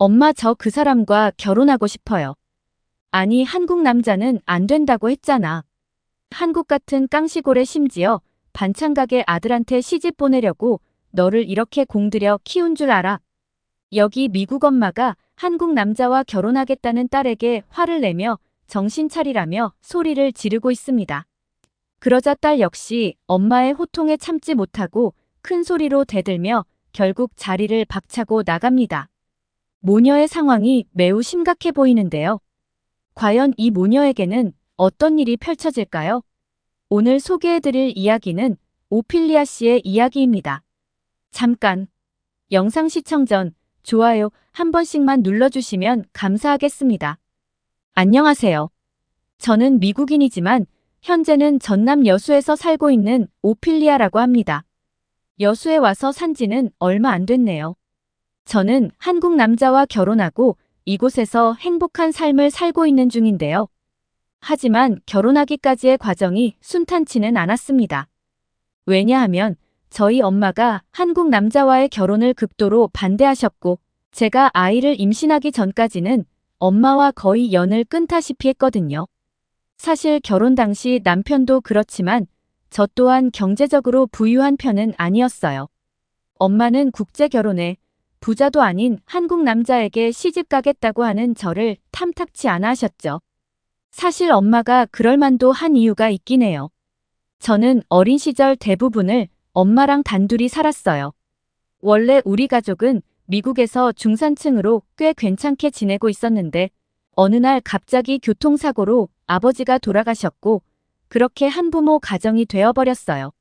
엄마 저 그 사람과 결혼하고 싶어요. 아니 한국 남자는 안 된다고 했잖아. 한국 같은 깡시골에 심지어 반찬가게 아들한테 시집 보내려고 너를 이렇게 공들여 키운 줄 알아. 여기 미국 엄마가 한국 남자와 결혼하겠다는 딸에게 화를 내며 정신 차리라며 소리를 지르고 있습니다. 그러자 딸 역시 엄마의 호통에 참지 못하고 큰 소리로 대들며 결국 자리를 박차고 나갑니다. 모녀의 상황이 매우 심각해 보이는데요. 과연 이 모녀에게는 어떤 일이 펼쳐질까요? 오늘 소개해드릴 이야기는 오피리아 씨의 이야기입니다. 잠깐 영상 시청 전 좋아요 한 번씩만 눌러주시면 감사하겠습니다. 안녕하세요. 저는 미국인이지만 현재는 전남 여수에서 살고 있는 오피리아라고 합니다. 여수에 와서 산 지는 얼마 안 됐네요. 저는 한국 남자와 결혼하고 이곳에서 행복한 삶을 살고 있는 중인데요. 하지만 결혼하기까지의 과정이 순탄치는 않았습니다. 왜냐하면 저희 엄마가 한국 남자와의 결혼을 극도로 반대하셨고 제가 아이를 임신하기 전까지는 엄마와 거의 연을 끊다시피 했거든요. 사실 결혼 당시 남편도 그렇지만 저 또한 경제적으로 부유한 편은 아니었어요. 엄마는 국제 결혼에 부자도 아닌 한국 남자에게 시집 가겠다고 하는 저를 탐탁치 않아 하셨죠. 사실 엄마가 그럴 만도 한 이유가 있긴 해요. 저는 어린 시절 대부분을 엄마랑 단둘이 살았어요. 원래 우리 가족은 미국에서 중산층으로 꽤 괜찮게 지내고 있었는데 어느 날 갑자기 교통사고로 아버지가 돌아가셨고 그렇게 한부모 가정이 되어버렸어요.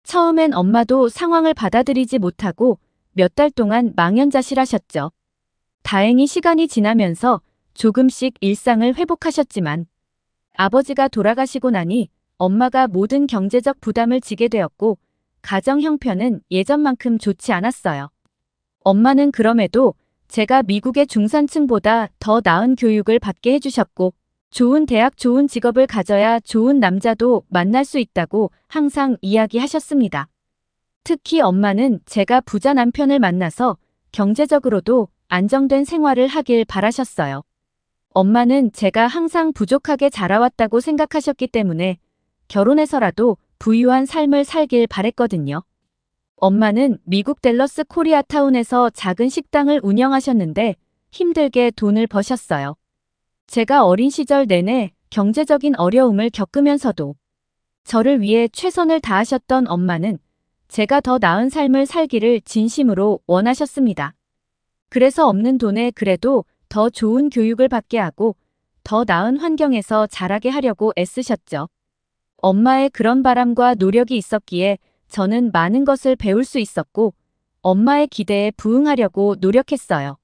처음엔 엄마도 상황을 받아들이지 못하고 몇 달 동안 망연자실하셨죠. 다행히 시간이 지나면서 조금씩 일상을 회복하셨지만 아버지가 돌아가시고 나니 엄마가 모든 경제적 부담을 지게 되었고 가정 형편은 예전만큼 좋지 않았어요. 엄마는 그럼에도 제가 미국의 중산층보다 더 나은 교육을 받게 해주셨고 좋은 대학 좋은 직업을 가져야 좋은 남자도 만날 수 있다고 항상 이야기하셨습니다. 특히 엄마는 제가 부자 남편을 만나서 경제적으로도 안정된 생활을 하길 바라셨어요. 엄마는 제가 항상 부족하게 자라왔다고 생각하셨기 때문에 결혼해서라도 부유한 삶을 살길 바랬거든요. 엄마는 미국 댈러스 코리아타운에서 작은 식당을 운영하셨는데 힘들게 돈을 버셨어요. 제가 어린 시절 내내 경제적인 어려움을 겪으면서도 저를 위해 최선을 다하셨던 엄마는 제가 더 나은 삶을 살기를 진심으로 원하셨습니다. 그래서 없는 돈에 그래도 더 좋은 교육을 받게 하고 더 나은 환경에서 자라게 하려고 애쓰셨죠. 엄마의 그런 바람과 노력이 있었기에 저는 많은 것을 배울 수 있었고 엄마의 기대에 부응하려고 노력했어요.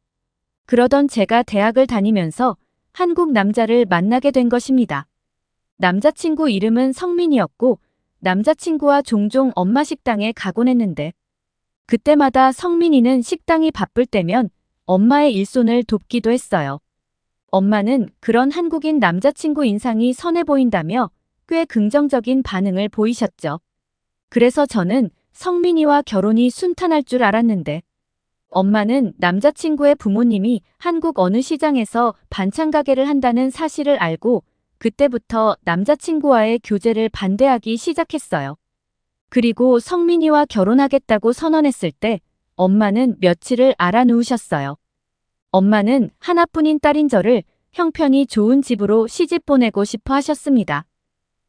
그러던 제가 대학을 다니면서 한국 남자를 만나게 된 것입니다. 남자친구 이름은 성민이었고 남자친구와 종종 엄마 식당에 가곤 했는데 그때마다 성민이는 식당이 바쁠 때면 엄마의 일손을 돕기도 했어요. 엄마는 그런 한국인 남자친구 인상이 선해 보인다며 꽤 긍정적인 반응을 보이셨죠. 그래서 저는 성민이와 결혼이 순탄할 줄 알았는데 엄마는 남자친구의 부모님이 한국 어느 시장에서 반찬 가게를 한다는 사실을 알고 그때부터 남자친구와의 교제를 반대하기 시작했어요. 그리고 성민이와 결혼하겠다고 선언했을 때 엄마는 며칠을 알아누우셨어요. 엄마는 하나뿐인 딸인 저를 형편이 좋은 집으로 시집 보내고 싶어 하셨습니다.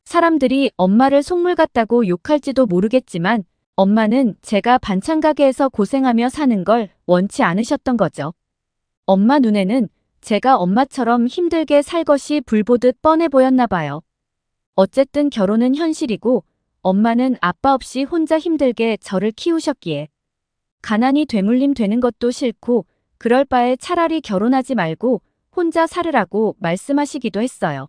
사람들이 엄마를 속물 같다고 욕할지도 모르겠지만 엄마는 제가 반찬 가게에서 고생하며 사는 걸 원치 않으셨던 거죠. 엄마 눈에는 제가 엄마처럼 힘들게 살 것이 불보듯 뻔해 보였나 봐요. 어쨌든 결혼은 현실이고 엄마는 아빠 없이 혼자 힘들게 저를 키우셨기에 가난이 되물림 되는 것도 싫고 그럴 바에 차라리 결혼하지 말고 혼자 살으라고 말씀하시기도 했어요.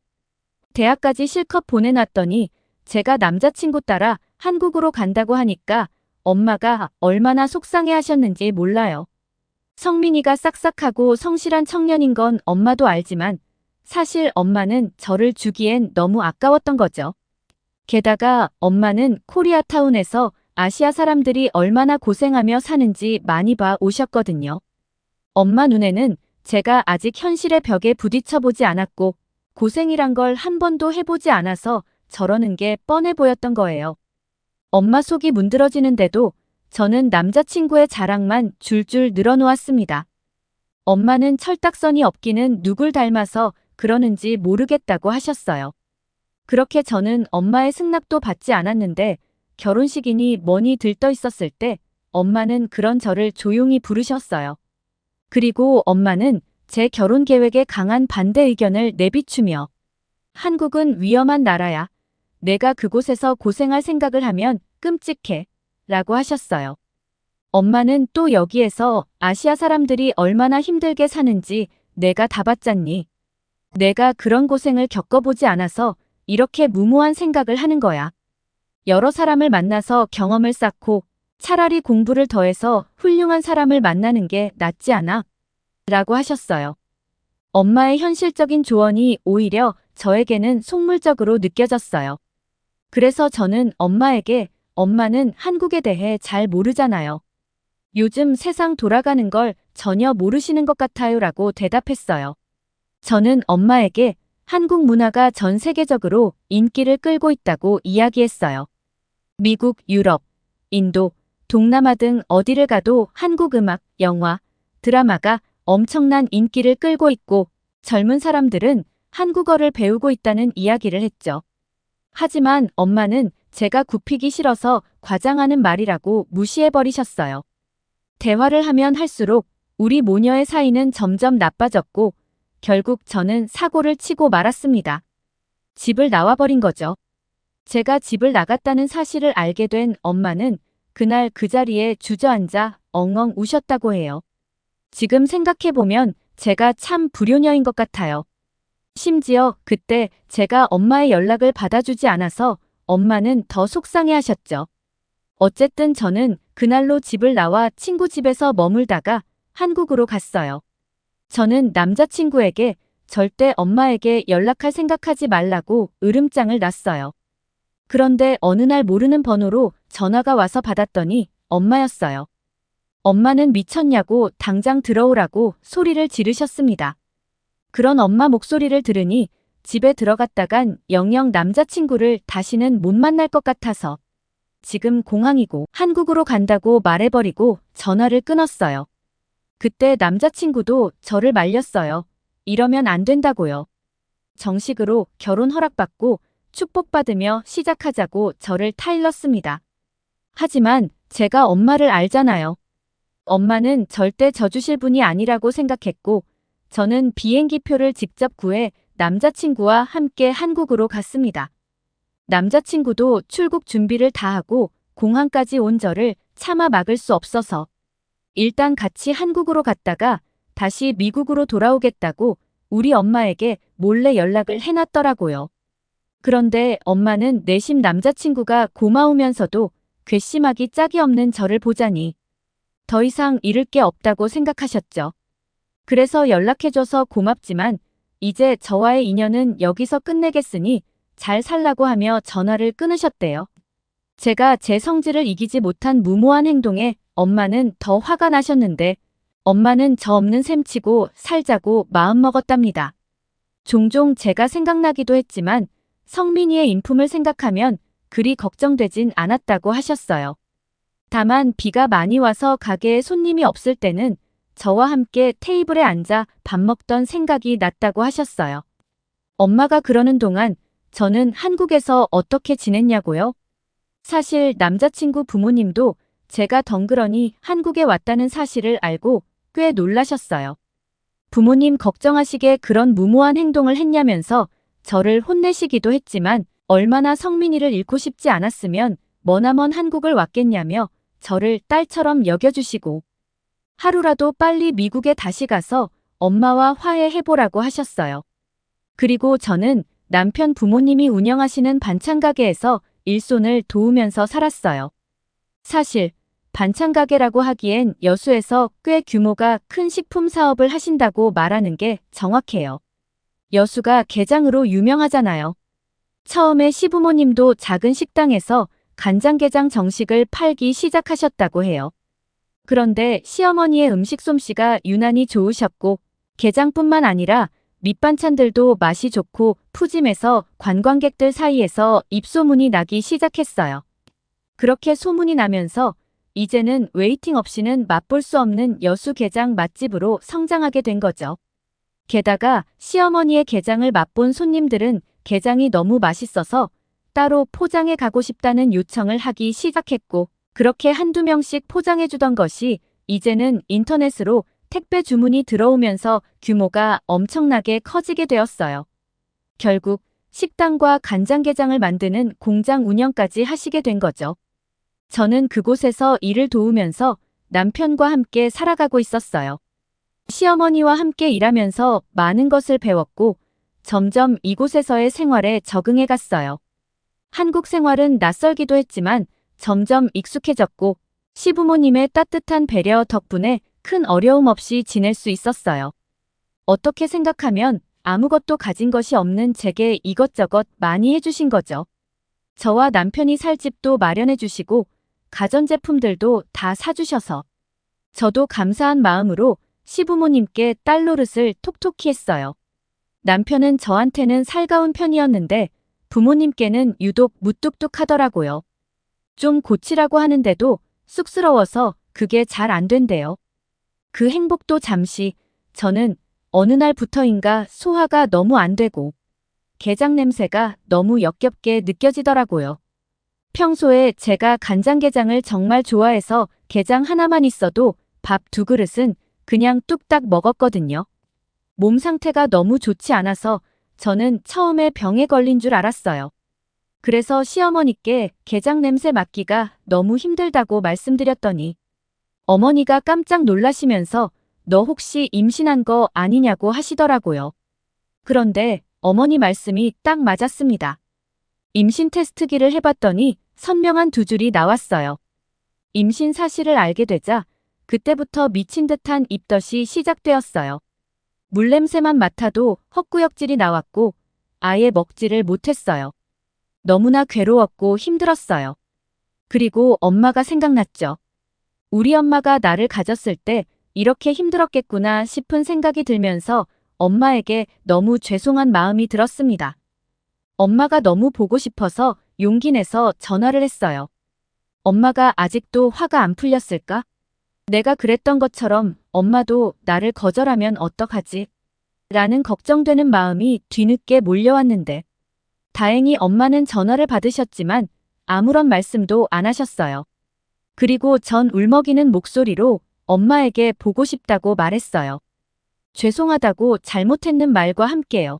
대학까지 실컷 보내놨더니 제가 남자친구 따라 한국으로 간다고 하니까 엄마가 얼마나 속상해 하셨는지 몰라요. 성민이가 싹싹하고 성실한 청년인 건 엄마도 알지만 사실 엄마는 저를 주기엔 너무 아까웠던 거죠. 게다가 엄마는 코리아타운에서 아시아 사람들이 얼마나 고생하며 사는지 많이 봐 오셨거든요. 엄마 눈에는 제가 아직 현실의 벽에 부딪혀보지 않았고 고생이란 걸 한 번도 해보지 않아서 저러는 게 뻔해 보였던 거예요. 엄마 속이 문드러지는데도 저는 남자친구의 자랑만 줄줄 늘어놓았습니다. 엄마는 철딱선이 없기는 누굴 닮아서 그러는지 모르겠다고 하셨어요. 그렇게 저는 엄마의 승낙도 받지 않았는데 결혼식이니 뭐니 들떠 있었을 때 엄마는 그런 저를 조용히 부르셨어요. 그리고 엄마는 제 결혼 계획에 강한 반대 의견을 내비추며 한국은 위험한 나라야. 내가 그곳에서 고생할 생각을 하면 끔찍해. 라고 하셨어요. 엄마는 또 여기에서 아시아 사람들이 얼마나 힘들게 사는지 내가 다 봤잖니. 내가 그런 고생을 겪어보지 않아서 이렇게 무모한 생각을 하는 거야. 여러 사람을 만나서 경험을 쌓고 차라리 공부를 더해서 훌륭한 사람을 만나는 게 낫지 않아? 라고 하셨어요. 엄마의 현실적인 조언이 오히려 저에게는 속물적으로 느껴졌어요. 그래서 저는 엄마에게 엄마는 한국에 대해 잘 모르잖아요. 요즘 세상 돌아가는 걸 전혀 모르시는 것 같아요 라고 대답했어요. 저는 엄마에게 한국 문화가 전 세계적으로 인기를 끌고 있다고 이야기했어요. 미국, 유럽, 인도, 동남아 등 어디를 가도 한국 음악, 영화, 드라마가 엄청난 인기를 끌고 있고 젊은 사람들은 한국어를 배우고 있다는 이야기를 했죠. 하지만 엄마는 제가 굽히기 싫어서 과장하는 말이라고 무시해버리셨어요. 대화를 하면 할수록 우리 모녀의 사이는 점점 나빠졌고 결국 저는 사고를 치고 말았습니다. 집을 나와버린 거죠. 제가 집을 나갔다는 사실을 알게 된 엄마는 그날 그 자리에 주저앉아 엉엉 우셨다고 해요. 지금 생각해보면 제가 참 불효녀인 것 같아요. 심지어 그때 제가 엄마의 연락을 받아주지 않아서 엄마는 더 속상해하셨죠. 어쨌든 저는 그날로 집을 나와 친구 집에서 머물다가 한국으로 갔어요. 저는 남자친구에게 절대 엄마에게 연락할 생각하지 말라고 으름장을 놨어요. 그런데 어느 날 모르는 번호로 전화가 와서 받았더니 엄마였어요. 엄마는 미쳤냐고 당장 들어오라고 소리를 지르셨습니다. 그런 엄마 목소리를 들으니 집에 들어갔다간 영영 남자친구를 다시는 못 만날 것 같아서 지금 공항이고 한국으로 간다고 말해버리고 전화를 끊었어요. 그때 남자친구도 저를 말렸어요. 이러면 안 된다고요. 정식으로 결혼 허락받고 축복받으며 시작하자고 저를 타일렀습니다. 하지만 제가 엄마를 알잖아요. 엄마는 절대 져주실 분이 아니라고 생각했고 저는 비행기표를 직접 구해 남자친구와 함께 한국으로 갔습니다. 남자친구도 출국 준비를 다 하고 공항까지 온 저를 차마 막을 수 없어서 일단 같이 한국으로 갔다가 다시 미국으로 돌아오겠다고 우리 엄마에게 몰래 연락을 해놨더라고요. 그런데 엄마는 내심 남자친구가 고마우면서도 괘씸하기 짝이 없는 저를 보자니 더 이상 잃을 게 없다고 생각하셨죠. 그래서 연락해줘서 고맙지만 이제 저와의 인연은 여기서 끝내겠으니 잘 살라고 하며 전화를 끊으셨대요. 제가 제 성질을 이기지 못한 무모한 행동에 엄마는 더 화가 나셨는데 엄마는 저 없는 셈치고 살자고 마음먹었답니다. 종종 제가 생각나기도 했지만 성민이의 인품을 생각하면 그리 걱정되진 않았다고 하셨어요. 다만 비가 많이 와서 가게에 손님이 없을 때는 저와 함께 테이블에 앉아 밥 먹던 생각이 났다고 하셨어요. 엄마가 그러는 동안 저는 한국에서 어떻게 지냈냐고요? 사실 남자친구 부모님도 제가 덩그러니 한국에 왔다는 사실을 알고 꽤 놀라셨어요. 부모님 걱정하시게 그런 무모한 행동을 했냐면서 저를 혼내시기도 했지만 얼마나 성민이를 잃고 싶지 않았으면 머나먼 한국을 왔겠냐며 저를 딸처럼 여겨주시고 하루라도 빨리 미국에 다시 가서 엄마와 화해해보라고 하셨어요. 그리고 저는 남편 부모님이 운영하시는 반찬 가게에서 일손을 도우면서 살았어요. 사실 반찬 가게라고 하기엔 여수에서 꽤 규모가 큰 식품 사업을 하신다고 말하는 게 정확해요. 여수가 게장으로 유명하잖아요. 처음에 시부모님도 작은 식당에서 간장게장 정식을 팔기 시작하셨다고 해요. 그런데 시어머니의 음식 솜씨가 유난히 좋으셨고 게장뿐만 아니라 밑반찬들도 맛이 좋고 푸짐해서 관광객들 사이에서 입소문이 나기 시작했어요. 그렇게 소문이 나면서 이제는 웨이팅 없이는 맛볼 수 없는 여수 게장 맛집으로 성장하게 된 거죠. 게다가 시어머니의 게장을 맛본 손님들은 게장이 너무 맛있어서 따로 포장해 가고 싶다는 요청을 하기 시작했고, 그렇게 한두 명씩 포장해 주던 것이 이제는 인터넷으로 택배 주문이 들어오면서 규모가 엄청나게 커지게 되었어요. 결국 식당과 간장게장을 만드는 공장 운영까지 하시게 된 거죠. 저는 그곳에서 일을 도우면서 남편과 함께 살아가고 있었어요. 시어머니와 함께 일하면서 많은 것을 배웠고 점점 이곳에서의 생활에 적응해 갔어요. 한국 생활은 낯설기도 했지만 점점 익숙해졌고 시부모님의 따뜻한 배려 덕분에 큰 어려움 없이 지낼 수 있었어요. 어떻게 생각하면 아무것도 가진 것이 없는 제게 이것저것 많이 해주신 거죠. 저와 남편이 살 집도 마련해 주시고 가전제품들도 다 사주셔서 저도 감사한 마음으로 시부모님께 딸 노릇을 톡톡히 했어요. 남편은 저한테는 살가운 편이었는데 부모님께는 유독 무뚝뚝하더라고요. 좀 고치라고 하는데도 쑥스러워서 그게 잘 안 된대요. 그 행복도 잠시, 저는 어느 날부터인가 소화가 너무 안 되고 게장 냄새가 너무 역겹게 느껴지더라고요. 평소에 제가 간장게장을 정말 좋아해서 게장 하나만 있어도 밥 2그릇은 그냥 뚝딱 먹었거든요. 몸 상태가 너무 좋지 않아서 저는 처음에 병에 걸린 줄 알았어요. 그래서 시어머니께 게장 냄새 맡기가 너무 힘들다고 말씀드렸더니 어머니가 깜짝 놀라시면서 너 혹시 임신한 거 아니냐고 하시더라고요. 그런데 어머니 말씀이 딱 맞았습니다. 임신 테스트기를 해봤더니 선명한 2줄이 나왔어요. 임신 사실을 알게 되자 그때부터 미친 듯한 입덧이 시작되었어요. 물냄새만 맡아도 헛구역질이 나왔고 아예 먹지를 못했어요. 너무나 괴로웠고 힘들었어요. 그리고 엄마가 생각났죠. 우리 엄마가 나를 가졌을 때 이렇게 힘들었겠구나 싶은 생각이 들면서 엄마에게 너무 죄송한 마음이 들었습니다. 엄마가 너무 보고 싶어서 용기 내서 전화를 했어요. 엄마가 아직도 화가 안 풀렸을까? 내가 그랬던 것처럼 엄마도 나를 거절하면 어떡하지? 라는 걱정되는 마음이 뒤늦게 몰려왔는데 다행히 엄마는 전화를 받으셨지만 아무런 말씀도 안 하셨어요. 그리고 전 울먹이는 목소리로 엄마에게 보고 싶다고 말했어요. 죄송하다고 잘못했는 말과 함께요.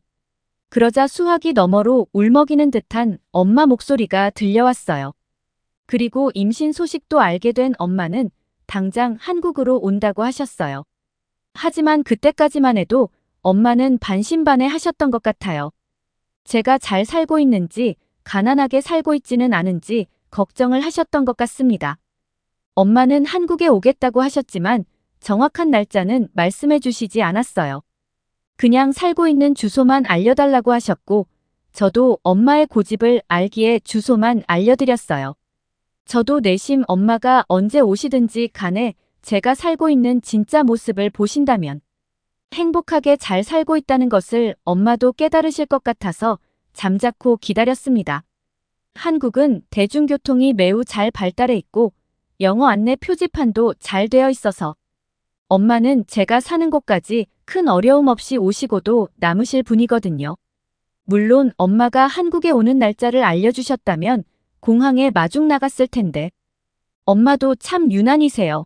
그러자 수화기 너머로 울먹이는 듯한 엄마 목소리가 들려왔어요. 그리고 임신 소식도 알게 된 엄마는 당장 한국으로 온다고 하셨어요. 하지만 그때까지만 해도 엄마는 반신반의 하셨던 것 같아요. 제가 잘 살고 있는지 가난하게 살고 있지는 않은지 걱정을 하셨던 것 같습니다. 엄마는 한국에 오겠다고 하셨지만 정확한 날짜는 말씀해 주시지 않았어요. 그냥 살고 있는 주소만 알려달라고 하셨고 저도 엄마의 고집을 알기에 주소만 알려드렸어요. 저도 내심 엄마가 언제 오시든지 간에 제가 살고 있는 진짜 모습을 보신다면 행복하게 잘 살고 있다는 것을 엄마도 깨달으실 것 같아서 잠자코 기다렸습니다. 한국은 대중교통이 매우 잘 발달해 있고 영어 안내 표지판도 잘 되어 있어서 엄마는 제가 사는 곳까지 큰 어려움 없이 오시고도 남으실 분이거든요. 물론 엄마가 한국에 오는 날짜를 알려주셨다면 공항에 마중 나갔을 텐데 엄마도 참 유난이세요.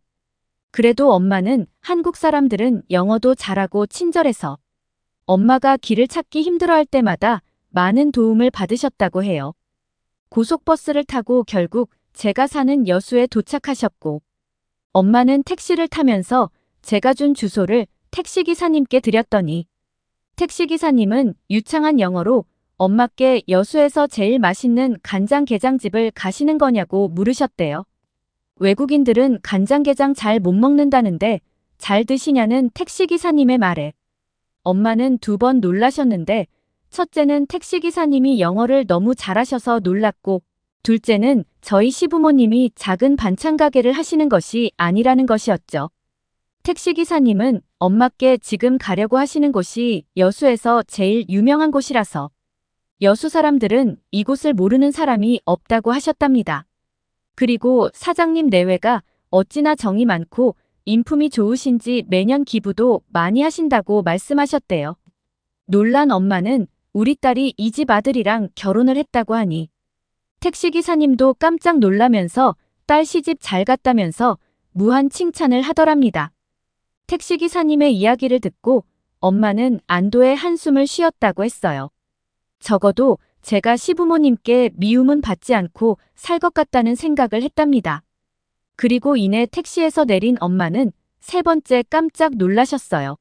그래도 엄마는 한국 사람들은 영어도 잘하고 친절해서 엄마가 길을 찾기 힘들어할 때마다 많은 도움을 받으셨다고 해요. 고속버스를 타고 결국 제가 사는 여수에 도착하셨고 엄마는 택시를 타면서 제가 준 주소를 택시기사님께 드렸더니 택시기사님은 유창한 영어로 엄마께 여수에서 제일 맛있는 간장게장집을 가시는 거냐고 물으셨대요. 외국인들은 간장게장 잘 못 먹는다는데 잘 드시냐는 택시기사님의 말에 엄마는 2번 놀라셨는데 첫째는 택시기사님이 영어를 너무 잘하셔서 놀랐고 둘째는 저희 시부모님이 작은 반찬 가게를 하시는 것이 아니라는 것이었죠. 택시기사님은 엄마께 지금 가려고 하시는 곳이 여수에서 제일 유명한 곳이라서 여수 사람들은 이곳을 모르는 사람이 없다고 하셨답니다. 그리고 사장님 내외가 어찌나 정이 많고 인품이 좋으신지 매년 기부도 많이 하신다고 말씀하셨대요. 놀란 엄마는 우리 딸이 이 집 아들이랑 결혼을 했다고 하니 택시기사님도 깜짝 놀라면서 딸 시집 잘 갔다면서 무한 칭찬을 하더랍니다. 택시기사님의 이야기를 듣고 엄마는 안도의 한숨을 쉬었다고 했어요. 적어도 제가 시부모님께 미움은 받지 않고 살 것 같다는 생각을 했답니다. 그리고 이내 택시에서 내린 엄마는 세 번째 깜짝 놀라셨어요.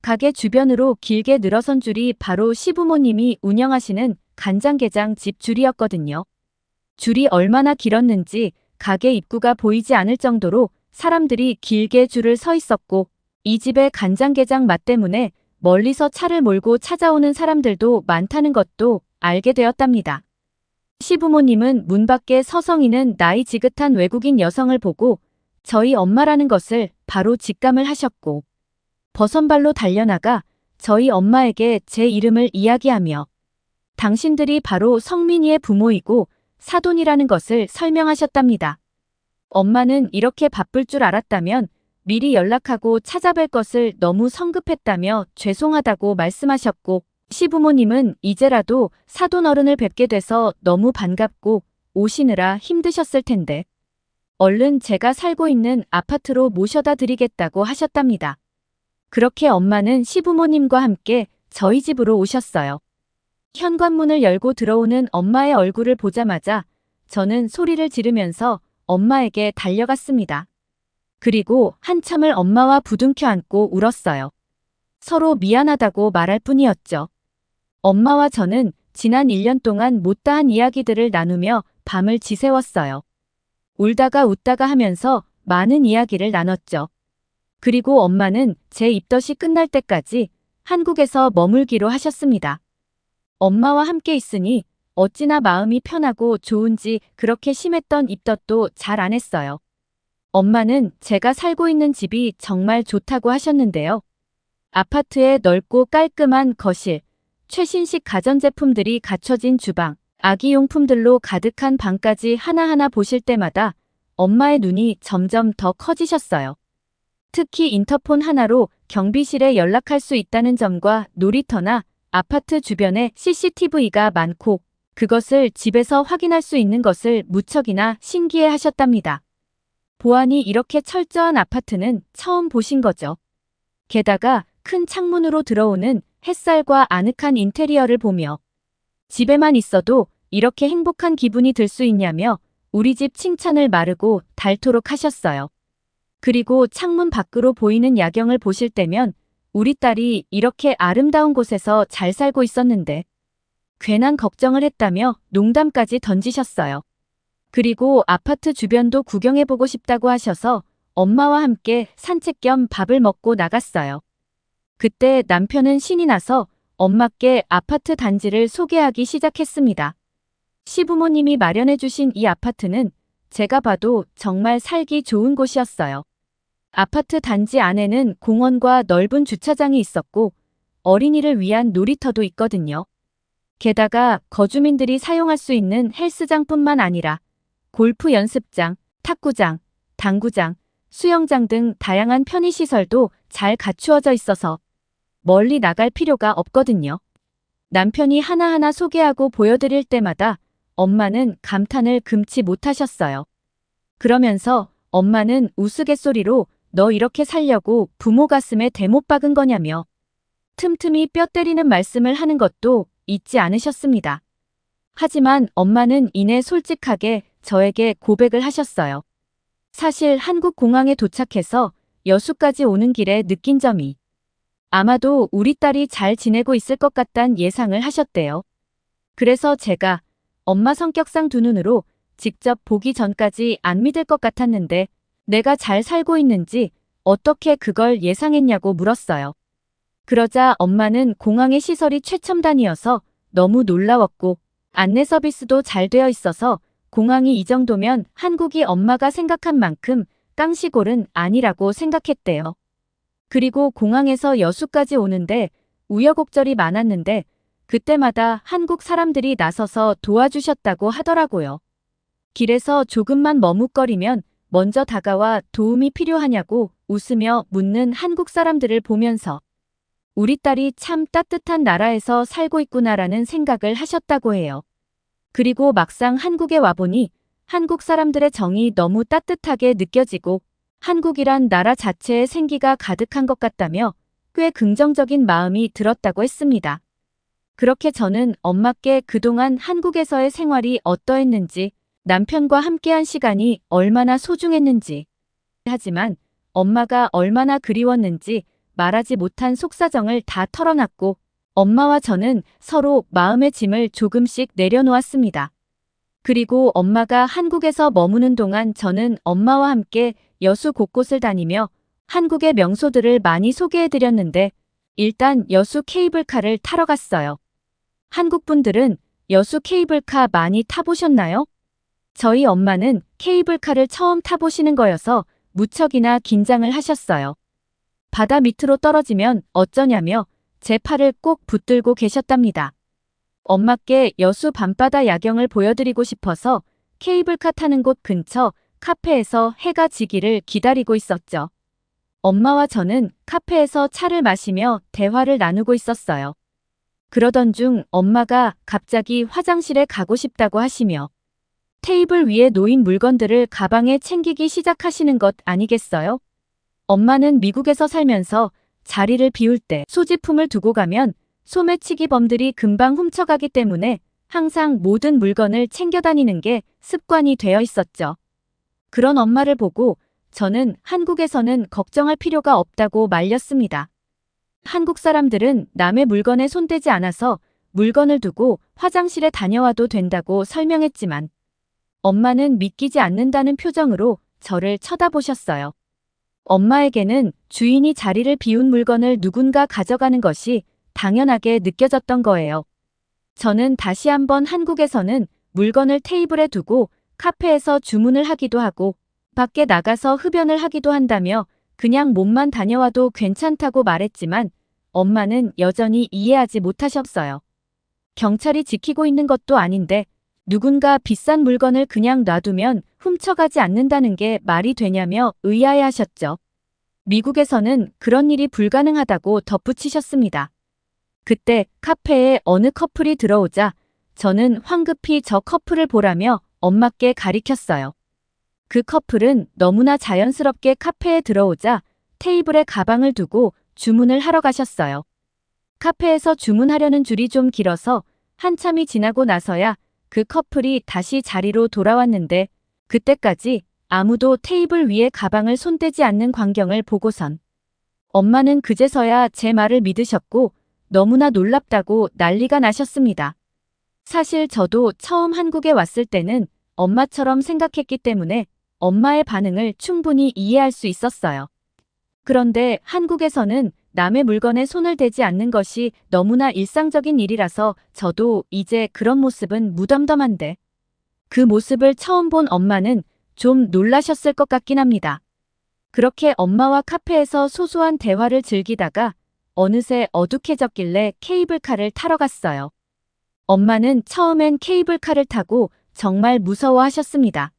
가게 주변으로 길게 늘어선 줄이 바로 시부모님이 운영하시는 간장게장 집 줄이었거든요. 줄이 얼마나 길었는지 가게 입구가 보이지 않을 정도로 사람들이 길게 줄을 서 있었고 이 집의 간장게장 맛 때문에 멀리서 차를 몰고 찾아오는 사람들도 많다는 것도 알게 되었답니다. 시부모님은 문 밖에 서성이는 나이 지긋한 외국인 여성을 보고 저희 엄마라는 것을 바로 직감을 하셨고 버선발로 달려나가 저희 엄마에게 제 이름을 이야기하며 당신들이 바로 성민이의 부모이고 사돈이라는 것을 설명하셨답니다. 엄마는 이렇게 바쁠 줄 알았다면 미리 연락하고 찾아뵐 것을 너무 성급했다며 죄송하다고 말씀하셨고 시부모님은 이제라도 사돈 어른을 뵙게 돼서 너무 반갑고 오시느라 힘드셨을 텐데 얼른 제가 살고 있는 아파트로 모셔다 드리겠다고 하셨답니다. 그렇게 엄마는 시부모님과 함께 저희 집으로 오셨어요. 현관문을 열고 들어오는 엄마의 얼굴을 보자마자 저는 소리를 지르면서 엄마에게 달려갔습니다. 그리고 한참을 엄마와 부둥켜 안고 울었어요. 서로 미안하다고 말할 뿐이었죠. 엄마와 저는 지난 1년 동안 못다한 이야기들을 나누며 밤을 지새웠어요. 울다가 웃다가 하면서 많은 이야기를 나눴죠. 그리고 엄마는 제 입덧이 끝날 때까지 한국에서 머물기로 하셨습니다. 엄마와 함께 있으니 어찌나 마음이 편하고 좋은지 그렇게 심했던 입덧도 잘 안 했어요. 엄마는 제가 살고 있는 집이 정말 좋다고 하셨는데요. 아파트에 넓고 깔끔한 거실, 최신식 가전제품들이 갖춰진 주방, 아기용품들로 가득한 방까지 하나하나 보실 때마다 엄마의 눈이 점점 더 커지셨어요. 특히 인터폰 하나로 경비실에 연락할 수 있다는 점과 놀이터나 아파트 주변에 CCTV가 많고 그것을 집에서 확인할 수 있는 것을 무척이나 신기해 하셨답니다. 보안이 이렇게 철저한 아파트는 처음 보신 거죠. 게다가 큰 창문으로 들어오는 햇살과 아늑한 인테리어를 보며 집에만 있어도 이렇게 행복한 기분이 들 수 있냐며 우리 집 칭찬을 마르고 닳도록 하셨어요. 그리고 창문 밖으로 보이는 야경을 보실 때면 우리 딸이 이렇게 아름다운 곳에서 잘 살고 있었는데 괜한 걱정을 했다며 농담까지 던지셨어요. 그리고 아파트 주변도 구경해보고 싶다고 하셔서 엄마와 함께 산책 겸 밥을 먹고 나갔어요. 그때 남편은 신이 나서 엄마께 아파트 단지를 소개하기 시작했습니다. 시부모님이 마련해주신 이 아파트는 제가 봐도 정말 살기 좋은 곳이었어요. 아파트 단지 안에는 공원과 넓은 주차장이 있었고 어린이를 위한 놀이터도 있거든요. 게다가 거주민들이 사용할 수 있는 헬스장뿐만 아니라 골프 연습장, 탁구장, 당구장, 수영장 등 다양한 편의시설도 잘 갖추어져 있어서 멀리 나갈 필요가 없거든요. 남편이 하나하나 소개하고 보여드릴 때마다 엄마는 감탄을 금치 못하셨어요. 그러면서 엄마는 우스갯소리로 너 이렇게 살려고 부모 가슴에 대못 박은 거냐며 틈틈이 뼈 때리는 말씀을 하는 것도 잊지 않으셨습니다. 하지만 엄마는 이내 솔직하게 저에게 고백을 하셨어요. 사실 한국 공항에 도착해서 여수까지 오는 길에 느낀 점이 아마도 우리 딸이 잘 지내고 있을 것 같단 예상을 하셨대요. 그래서 제가 엄마 성격상 두 눈으로 직접 보기 전까지 안 믿을 것 같았는데 내가 잘 살고 있는지 어떻게 그걸 예상했냐고 물었어요. 그러자 엄마는 공항의 시설이 최첨단이어서 너무 놀라웠고 안내 서비스도 잘 되어 있어서 공항이 이 정도면 한국이 엄마가 생각한 만큼 깡시골은 아니라고 생각했대요. 그리고 공항에서 여수까지 오는데 우여곡절이 많았는데 그때마다 한국 사람들이 나서서 도와주셨다고 하더라고요. 길에서 조금만 머뭇거리면 먼저 다가와 도움이 필요하냐고 웃으며 묻는 한국 사람들을 보면서 우리 딸이 참 따뜻한 나라에서 살고 있구나라는 생각을 하셨다고 해요. 그리고 막상 한국에 와보니 한국 사람들의 정이 너무 따뜻하게 느껴지고 한국이란 나라 자체에 생기가 가득한 것 같다며 꽤 긍정적인 마음이 들었다고 했습니다. 그렇게 저는 엄마께 그동안 한국에서의 생활이 어떠했는지, 남편과 함께한 시간이 얼마나 소중했는지, 하지만 엄마가 얼마나 그리웠는지 말하지 못한 속사정을 다 털어놨고 엄마와 저는 서로 마음의 짐을 조금씩 내려놓았습니다. 그리고 엄마가 한국에서 머무는 동안 저는 엄마와 함께 여수 곳곳을 다니며 한국의 명소들을 많이 소개해드렸는데 일단 여수 케이블카를 타러 갔어요. 한국 분들은 여수 케이블카 많이 타보셨나요? 저희 엄마는 케이블카를 처음 타보시는 거여서 무척이나 긴장을 하셨어요. 바다 밑으로 떨어지면 어쩌냐며 제 팔을 꼭 붙들고 계셨답니다. 엄마께 여수 밤바다 야경을 보여드리고 싶어서 케이블카 타는 곳 근처 카페에서 해가 지기를 기다리고 있었죠. 엄마와 저는 카페에서 차를 마시며 대화를 나누고 있었어요. 그러던 중 엄마가 갑자기 화장실에 가고 싶다고 하시며 테이블 위에 놓인 물건들을 가방에 챙기기 시작하시는 것 아니겠어요? 엄마는 미국에서 살면서 자리를 비울 때 소지품을 두고 가면 소매치기범들이 금방 훔쳐가기 때문에 항상 모든 물건을 챙겨 다니는 게 습관이 되어 있었죠. 그런 엄마를 보고 저는 한국에서는 걱정할 필요가 없다고 말렸습니다. 한국 사람들은 남의 물건에 손대지 않아서 물건을 두고 화장실에 다녀와도 된다고 설명했지만 엄마는 믿기지 않는다는 표정으로 저를 쳐다보셨어요. 엄마에게는 주인이 자리를 비운 물건을 누군가 가져가는 것이 당연하게 느껴졌던 거예요. 저는 다시 한번 한국에서는 물건을 테이블에 두고 카페에서 주문을 하기도 하고 밖에 나가서 흡연을 하기도 한다며 그냥 몸만 다녀와도 괜찮다고 말했지만 엄마는 여전히 이해하지 못하셨어요. 경찰이 지키고 있는 것도 아닌데 누군가 비싼 물건을 그냥 놔두면 훔쳐가지 않는다는 게 말이 되냐며 의아해하셨죠. 미국에서는 그런 일이 불가능하다고 덧붙이셨습니다. 그때 카페에 어느 커플이 들어오자 저는 황급히 저 커플을 보라며 엄마께 가리켰어요. 그 커플은 너무나 자연스럽게 카페에 들어오자 테이블에 가방을 두고 주문을 하러 가셨어요. 카페에서 주문하려는 줄이 좀 길어서 한참이 지나고 나서야 그 커플이 다시 자리로 돌아왔는데 그때까지 아무도 테이블 위에 가방을 손대지 않는 광경을 보고선 엄마는 그제서야 제 말을 믿으셨고 너무나 놀랍다고 난리가 나셨습니다. 사실 저도 처음 한국에 왔을 때는 엄마처럼 생각했기 때문에 엄마의 반응을 충분히 이해할 수 있었어요. 그런데 한국에서는 남의 물건에 손을 대지 않는 것이 너무나 일상적인 일이라서 저도 이제 그런 모습은 무덤덤한데 그 모습을 처음 본 엄마는 좀 놀라셨을 것 같긴 합니다. 그렇게 엄마와 카페에서 소소한 대화를 즐기다가 어느새 어둑해졌길래 케이블카를 타러 갔어요. 엄마는 처음엔 케이블카를 타고 정말 무서워하셨습니다.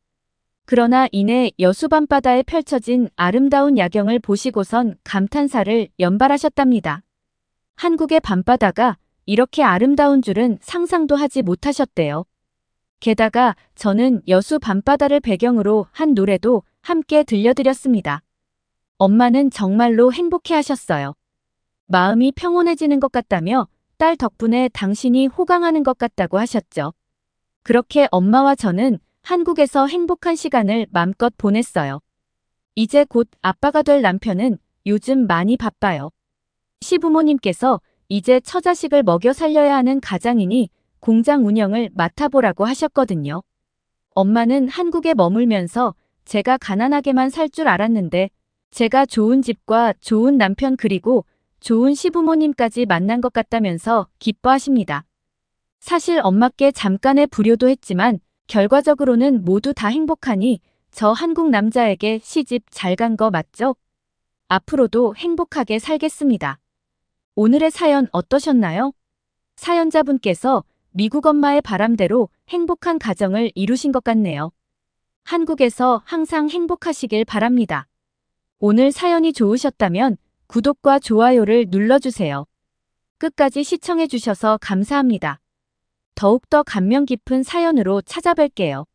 그러나 이내 여수 밤바다에 펼쳐진 아름다운 야경을 보시고선 감탄사를 연발하셨답니다. 한국의 밤바다가 이렇게 아름다운 줄은 상상도 하지 못하셨대요. 게다가 저는 여수 밤바다를 배경으로 한 노래도 함께 들려드렸습니다. 엄마는 정말로 행복해하셨어요. 마음이 평온해지는 것 같다며 딸 덕분에 당신이 호강하는 것 같다고 하셨죠. 그렇게 엄마와 저는 한국에서 행복한 시간을 맘껏 보냈어요. 이제 곧 아빠가 될 남편은 요즘 많이 바빠요. 시부모님께서 이제 처자식을 먹여 살려야 하는 가장이니 공장 운영을 맡아보라고 하셨거든요. 엄마는 한국에 머물면서 제가 가난하게만 살 줄 알았는데 제가 좋은 집과 좋은 남편 그리고 좋은 시부모님까지 만난 것 같다면서 기뻐하십니다. 사실 엄마께 잠깐의 불효도 했지만 결과적으로는 모두 다 행복하니 저 한국 남자에게 시집 잘 간 거 맞죠? 앞으로도 행복하게 살겠습니다. 오늘의 사연 어떠셨나요? 사연자분께서 미국 엄마의 바람대로 행복한 가정을 이루신 것 같네요. 한국에서 항상 행복하시길 바랍니다. 오늘 사연이 좋으셨다면 구독과 좋아요를 눌러주세요. 끝까지 시청해주셔서 감사합니다. 더욱더 감명 깊은 사연으로 찾아뵐게요.